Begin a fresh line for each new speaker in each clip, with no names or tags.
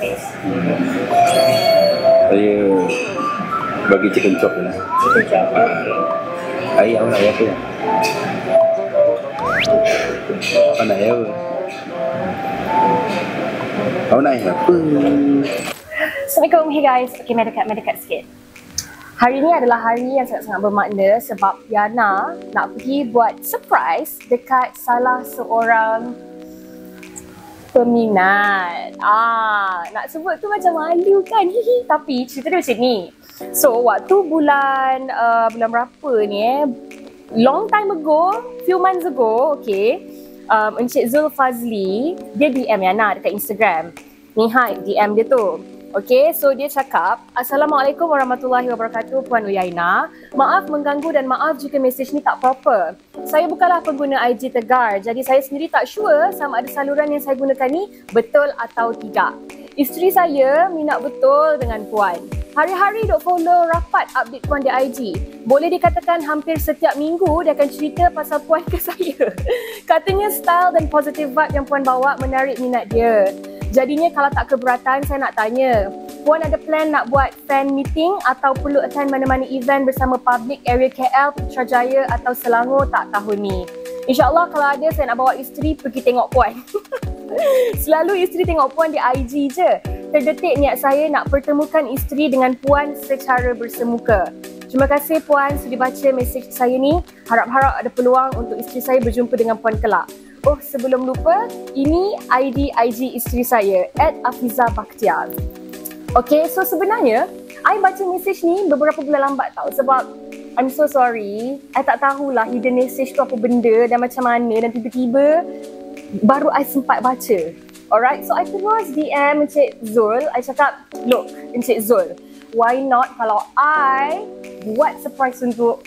Saya bagi chicken chop lah.
Chicken chop.
Air awak nak apa? Awak nak apa? Awak nak apa?
Assalamualaikum, hey guys. Okay, mendekat sikit. Hari ni adalah hari yang sangat-sangat bermakna sebab Yana nak pergi buat surprise dekat salah seorang peminat. Nak sebut tu macam malu kan? Tapi cerita dia macam ni. So, waktu bulan berapa ni long time ago, few months ago, okay, Encik Zul Fazli, dia DM Yana dekat Instagram. Ni hai, DM dia tu. Okay, so dia cakap, Assalamualaikum warahmatullahi wabarakatuh Puan Uyaina. Maaf mengganggu dan maaf jika mesej ni tak proper. Saya bukanlah pengguna IG Tegar, jadi saya sendiri tak sure sama ada saluran yang saya gunakan ni betul atau tidak. Isteri saya minat betul dengan Puan. Hari-hari duk follow rapat update Puan di IG. Boleh dikatakan hampir setiap minggu dia akan cerita pasal Puan ke saya. Katanya style dan positive vibe yang Puan bawa menarik minat dia. Jadinya kalau tak keberatan, saya nak tanya, Puan ada plan nak buat fan meeting atau perlu attend mana-mana event bersama public area KL, Putrajaya atau Selangor tak tahun ni? InsyaAllah kalau ada, saya nak bawa isteri pergi tengok Puan. Selalu isteri tengok Puan di IG je. Terdetik niat saya nak pertemukan isteri dengan Puan secara bersemuka. Terima kasih Puan sudi baca mesej saya ni. Harap-harap ada peluang untuk isteri saya berjumpa dengan Puan kelak. Oh, sebelum lupa, ini ID IG isteri saya, @Afiza Bakhtiar. Okay, so sebenarnya, I baca mesej ni beberapa bulan lambat tau. Sebab, I'm so sorry, I tak tahulah hidden message tu apa benda dan macam mana. Dan tiba-tiba, baru I sempat baca. Alright, so I terus DM Encik Zul. I cakap, look, Encik Zul, why not kalau I buat surprise untuk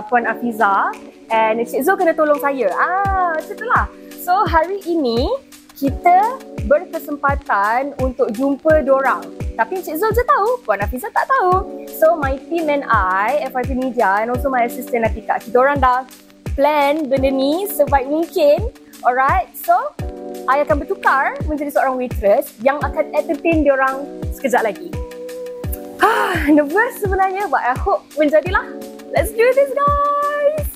Puan Afiza and Encik Zul kena tolong saya. Macam itulah. So hari ini kita berkesempatan untuk jumpa diorang. Tapi Encik Zul je tahu, Puan Afiza tak tahu. So my team and I, FYP Media and also my assistant Atika, kita orang dah plan benda ni sebaik mungkin. Alright, so I akan bertukar menjadi seorang waitress yang akan entertain diorang sekejap lagi. Nervous sebenarnya, but I hope menjadilah. Let's do this guys!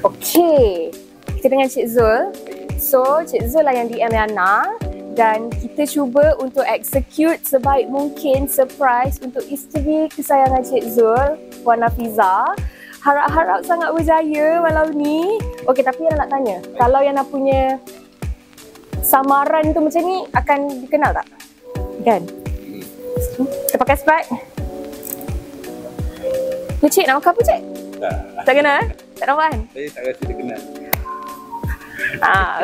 Okay, kita dengan Cik Zul. So, Cik Zul lah yang DM Yana dan kita cuba untuk execute sebaik mungkin surprise untuk isteri kesayangan Cik Zul, Puan Afiza. Harap-harap sangat berjaya malam ni. Okay, tapi Yana nak tanya, kalau Yana punya samaran tu macam ni akan dikenal tak? Kan? Kita pakai Sprite. Ya cik, nak makan apa cik? Tak kenal? Tak nampak kan?
Saya tak rasa dia kenal.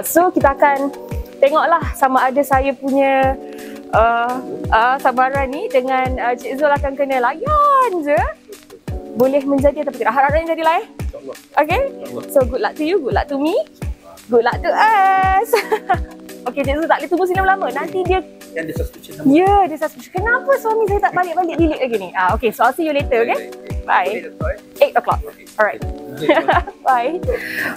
So kita akan tengoklah sama ada saya punya samaran ni dengan Cik Zul akan kena layan je. Boleh menjadi atau tidak. Harap-harap jadilah
InsyaAllah.
Okay?
InsyaAllah.
So good luck to you, good luck to me, good luck to us. Okay, Cik Zul tak boleh tunggu sini lama. Nanti dia
Yang dia suspicion sama.
ya, dia suspicious. Kenapa suami saya tak balik-balik delete lagi ni? Okay, so I'll see you later, okay? Bye. 8 o'clock. Alright. Bye.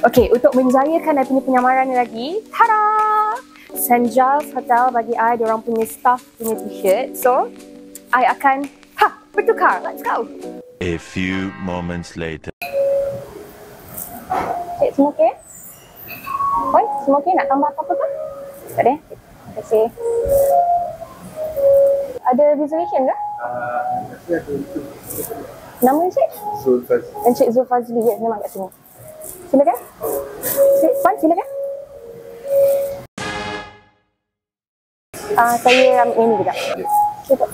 Okay, untuk menjayakan I punya penyamaran ni lagi, tada! Sanjav's Hotel bagi I, diorang punya staff punya t-shirt. So, I akan bertukar. Let's go.
A few moments later.
Cik, semua okay? Puan, semua okay? Nak tambah apa-apa ke? Tak ada? Terima kasih. Ada reservation ke? Nama Encik?
Zul Fazli.
Encik Zul Fazli, ya, memang kat sini. Silakan. Puan, silakan. Saya ambil menu sekejap. Cuba.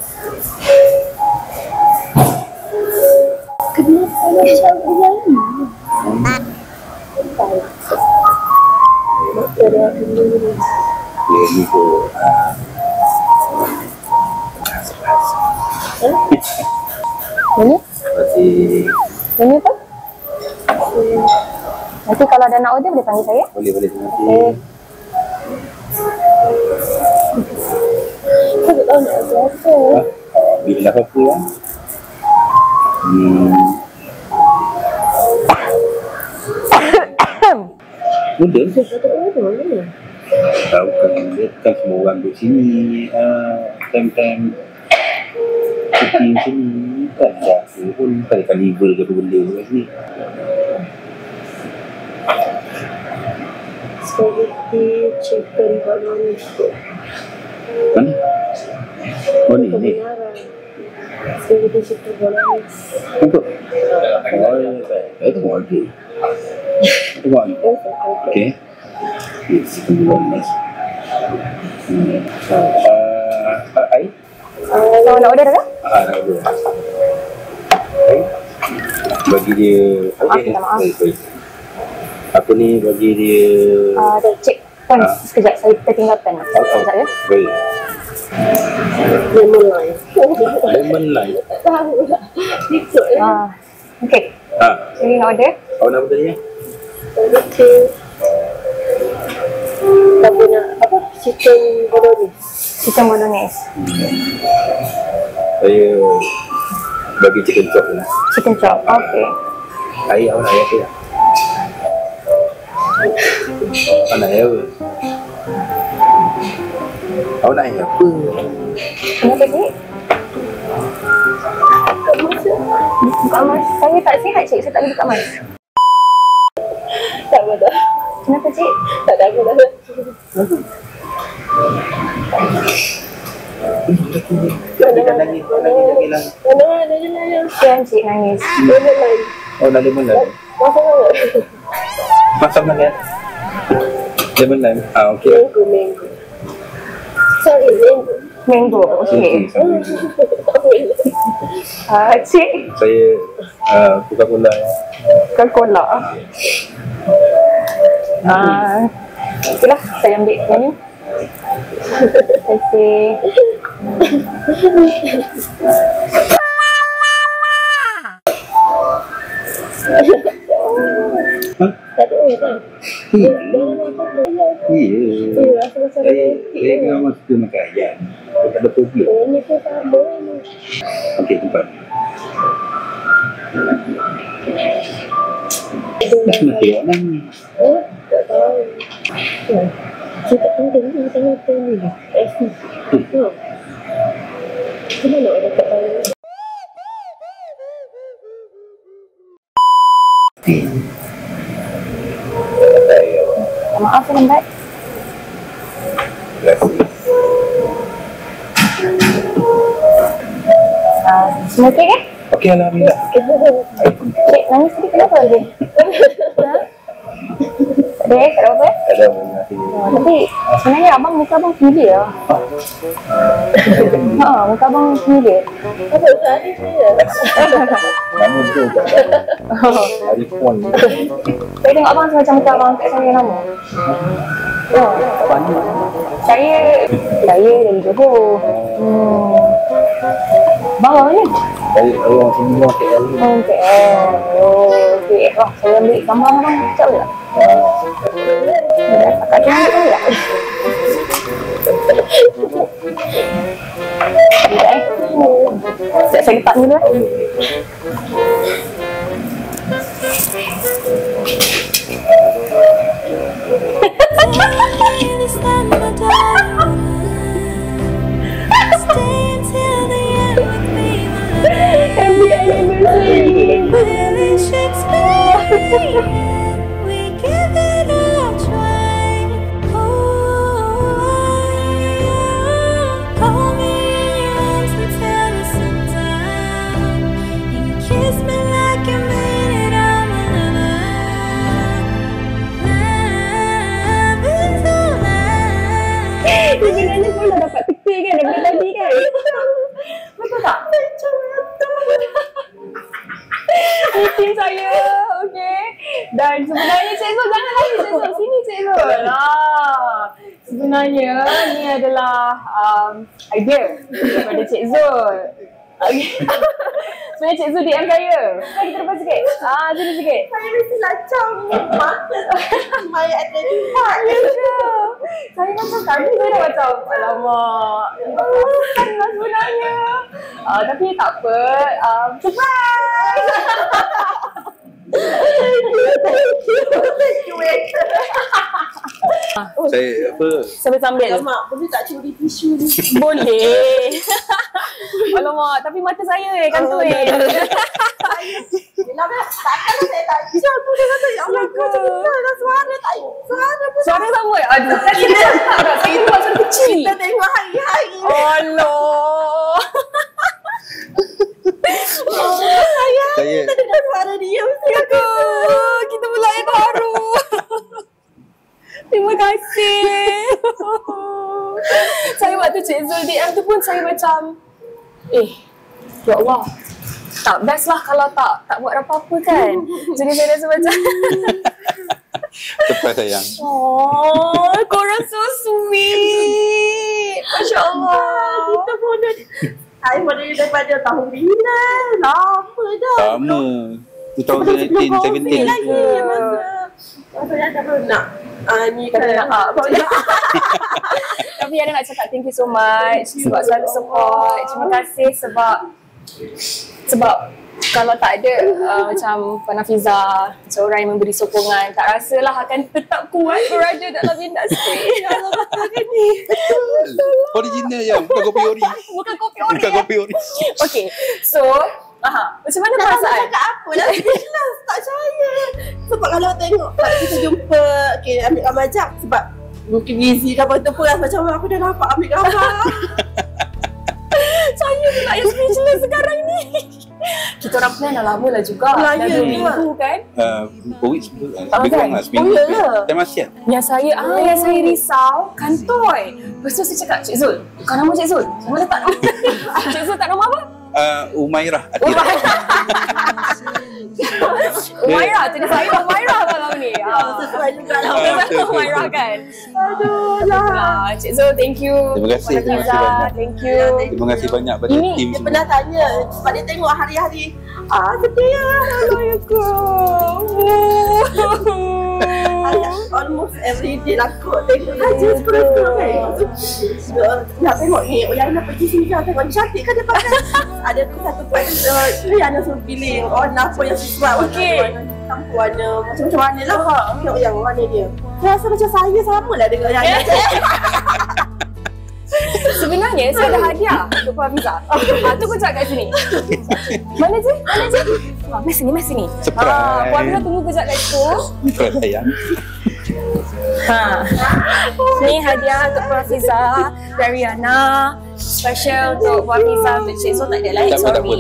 Kenapa macam begini?
Dia ni pun
Menu?
masih
Menu apa? Nanti kalau ada nak order boleh panggil saya.
boleh terima kasih.
Okay. Saya tak tahu nak order apa.
Bila apa-apa kan? Mudah.
Saya tak order boleh.
Tahu kan, dia kan semua orang di sini time cuti macam ni kan rasa pun carnival ke apa benda kat sini.
Spaghetti chicken bolognese.
Mana? Oh ni.
Spaghetti chicken bolognese.
Untuk? Saya tengok lagi. Tengok ni. Okay. Chicken bolognese. Air?
So nak order ke?
Nak order. Air? Bagi dia.
Minta maaf.
Sorry. Aku ni bagi dia.
Cek points sekejap. Saya tertinggalkan. Sekejap ya.
Baik.
Lemon lime.
Lemon lime.
Tak tahu lah. Ikut lah.
Okay. Jadi nak order.
Awak nak apa tadi ya?
Spaghetti. Apa nak? Apa? Chicken bolognese.
Chicken bolognese.
Saya bagi chicken chop lah.
Chicken chop. Okay.
Air awak nak air apa ya? Awak nak air apa? Awak nak air apa?
Kenapa cik? Buka mas. Saya tak sihat cik. Saya tak boleh buka mas.
Tak apa dah.
Kenapa cik?
Tak ada apa dah.
Jangan nangis. Nangis lah.
Mana?
Kesian cik nangis.
Lemon lime.
Oh nak lemon lime.
Masuk mana?
Masam mana? Lemon lime. Okey.
Mango. Sorry, mango.
Mango. Okay. Cik.
Saya Coca-Cola ya.
Coca-Cola. Itulah saya ambil yang ni. Terima kasih.
Tak ada orang.
Ya.
Rasa-rasa
Saya memang suka makan ayam. Tak ada problem.
Oh, ni pun sama ni.
Okey, tempat. Dah nak tengok lah ni.
Tak tahu. Saya tak penting ni, tengok ni. Kenapa nak orang tak tahu?
Maaf lambat.
Terima kasih.
Semua okey kan?
Okey, alhamdulillah.
Cik nangis tadi kenapa lagi? Tak ada tak ada apa?
Tak ada apa-apa.
Tapi sebenarnya abang muka abang familiar. Muka abang familiar.
Apa tadi saya?
Nama betul tak? Ada phone.
Saya tengok abang macam muka abang kat saya nama. Saya dari Johor. Bang mana ni?
Dari orang sini orang KL.
KL. Okey. Wah, saya ambil gambar abang kejap je tak? Kat dia ambil boleh tak? Sekejap saya letak dulu sebenarnya pun dah dapat teka kan daripada tadi kan. Betul tak? Ini tim saya, okey. Dan sebenarnya Cik Zul, jangan lagi Cik Zul. Sini Cik Zul. Sebenarnya ni adalah idea daripada Cik Zul. Okay. Sebenarnya Cik Zul DM saya. Kita depan sikit. Sini sikit.
Saya mesti lacang mata. My attention part.
Ya ke? Saya macam tadi saya dah macam alamak. Kan lah sebenarnya. Tapi tak apa. Surprise!
Thank you.
Saya apa?
Sambil-sambil.
Alamak, boleh tak curi tisu ni?
Boleh. Alamak, tapi mata saya kantoi.
Yelah, takkan saya tak jauh tu. Dia kata, ya Allah, kau macam mana lah suara tak. Suara pun
Suara sama. Aduh, kan kita tak. Saya buat suara kecil.
kita tengok hari-hari.
Allah.
Saya
Kita dengar suara dia. Mesti
Kita, kita pula yang baru. Terima kasih. Saya waktu Cik Zul DM tu pun saya macam, ya Allah, tak best lah kalau tak buat apa-apa kan. Jadi saya rasa macam,
tepat sayang.
oh, korang so sweet. Masya Allah.
kita pun dah. Saya pun dah daripada tahun 9. Lama dah.
Sama 2019, 17
lagi masa yang tak nak ni kan
Tapi Yana nak cakap thank you so much sebab selalu support. Terima kasih sebab kalau tak ada macam Puan Hafiza, seorang yang memberi sokongan, tak rasalah akan tetap kuat berada dalam industri. Ya Allah, betul kan ni?
Betul. Original yang bukan kopi ori.
Bukan kopi ori.
Bukan kopi ori.
Okay, so macam mana perasaan?
cakap apa dah jelas tak percaya. Sebab kalau tengok kita jumpa ambil gambar jap sebab mungkin busy ke apa tu pun macam aku dah nampak ambil gambar.
Saya pula yang speechless sekarang ni. Kita orang plan dah lama lah juga. Dah 2 minggu kan?
Week
kan?
seminggu.
Oh, ya.
Saya masih
Yang saya risau kantoi. Lepas tu saya cakap, Cik Zul, bukan nama Cik Zul. Saya mana tak nama? Cik Zul tak nama apa?
Umairah Atira.
Umairah, jadi saya Umairah kalau ni.
Sesuai juga lah.
Betul Umairah kan?
Aduh lah.
Cik Zul, thank you.
Terima kasih,
Puan
terima kasih
Hafiza,
banyak.
thank you.
Terima kasih banyak pada
Ini,
tim
Dia
semua.
pernah tanya sebab dia tengok hari-hari. Sedih lah. Almost every day lah kot tengok aja scroll-scroll kan. Nak tengok ni, Yana pergi sini kan, tengok ni cantik kan dia pakai. Ada satu part Yana suruh pilih warna apa yang sesuai.
Okey.
Warna macam-macam warna lah. Tengok yang warna dia. Saya rasa macam saya sama lah dengan Yana.
Sebenarnya saya ada hadiah untuk Puan Hafiza. Tu kau cakap kat sini. Mana je? Mai sini.
Surprise.
Puan Hafiza tunggu kejap kat situ.
Betul sayang.
Ni hadiah untuk Puan Hafiza dari Yana. Special untuk Puan Hafiza, untuk Cik Zul tak ada lah.
Tak apa.
Sorry.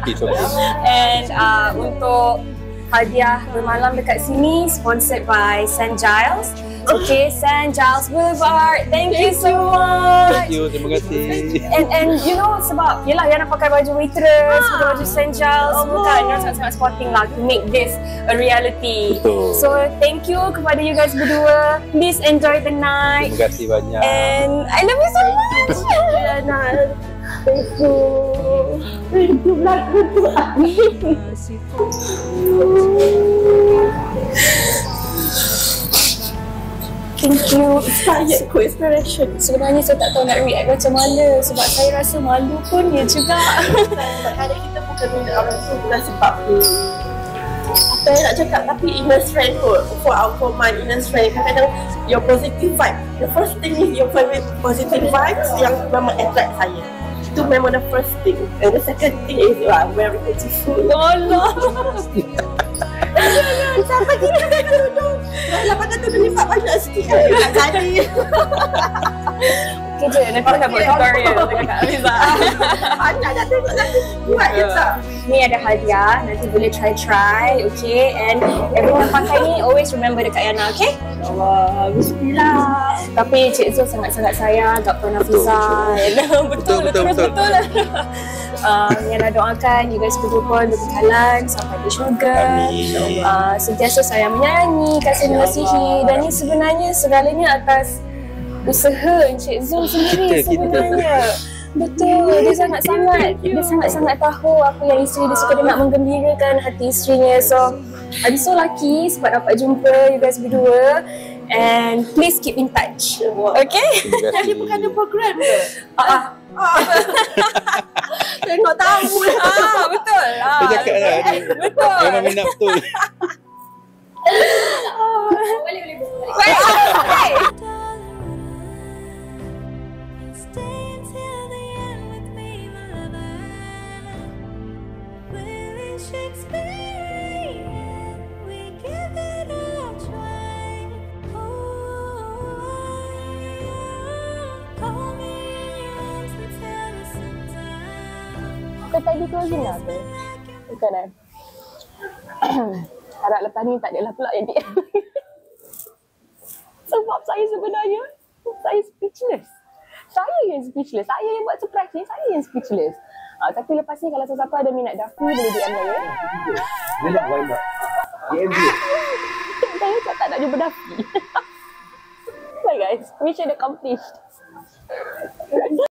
It's okay.
And untuk hadiah bermalam dekat sini sponsored by St. Giles. Okay, St. Giles Boulevard. Thank you so much.
Thank you, terima kasih.
And you know sebab yelah Yana pakai baju waitress, pakai baju St. Giles semua kan. Yana sangat-sangat sporting lah to make this a reality.
Betul.
So thank you kepada you guys berdua. Please enjoy the night.
Terima kasih banyak.
And I love you so much.
Yana. Thank you. Thank you belakang tu.
Thank you.
Inspired ku, inspiration.
Sebenarnya saya tak tahu nak react macam mana sebab saya rasa malu pun ya juga.
Kadang kita bukan minta orang tu bukan sebab apa yang nak cakap, tapi inner strength kot. For my inner strength, kadang-kadang your positive vibe. The first thing is your positive vibes yang memang attract saya. Itu memang the first thing. And the second thing is you are very beautiful.
Allah.
Sampai kita pakai tudung. Kalau pakai tudung ni banyak sikit kan. Tak jadi.
Okay je, nanti kita buat tutorial dengan Kak Hafiza.
Banyak dah tengok lagi. Buat je tak?
Ni ada hadiah, nanti boleh try, okay? And everyone pakai ni, always remember dekat Yana, okay?
Allah, bismillah.
Tapi Cik Zul sangat-sangat sayang kat Puan Hafiza. Betul. Yana doakan you guys berdua pun berkekalan sampai di syurga.
Amin.
Sentiasa sayang menyanyi, kasih mengasihi. Dan ni sebenarnya segalanya atas usaha Encik Zul sendiri
Kita.
sebenarnya. Betul, dia sangat-sangat tahu apa yang isteri dia suka, dia nak menggembirakan hati isterinya. So, I'm so lucky sebab dapat jumpa you guys berdua. And please keep in touch. Okay?
Terima kasih.
Dia bukan ada program ke? Tengok tahu
Betul.
Saya cakap lah.
Betul.
Memang minat betul.
Boleh.
Stay until the end with me, my lover. William Shakespeare, we give it a try. Call me once until the sundown.
Kau tadi closing lah ke? Bukan eh? Harap lepas ni tak adalah pula edit. Sebab saya sebenarnya, saya speechless. Saya yang speechless. Saya yang buat surprise ni, saya yang speechless. Tapi lepas ni kalau sesiapa ada minat Daffy, boleh DM saya.
Dia nak wind up. DM dia.
Saya tak nak jumpa Daffy. Bye guys, mission accomplished.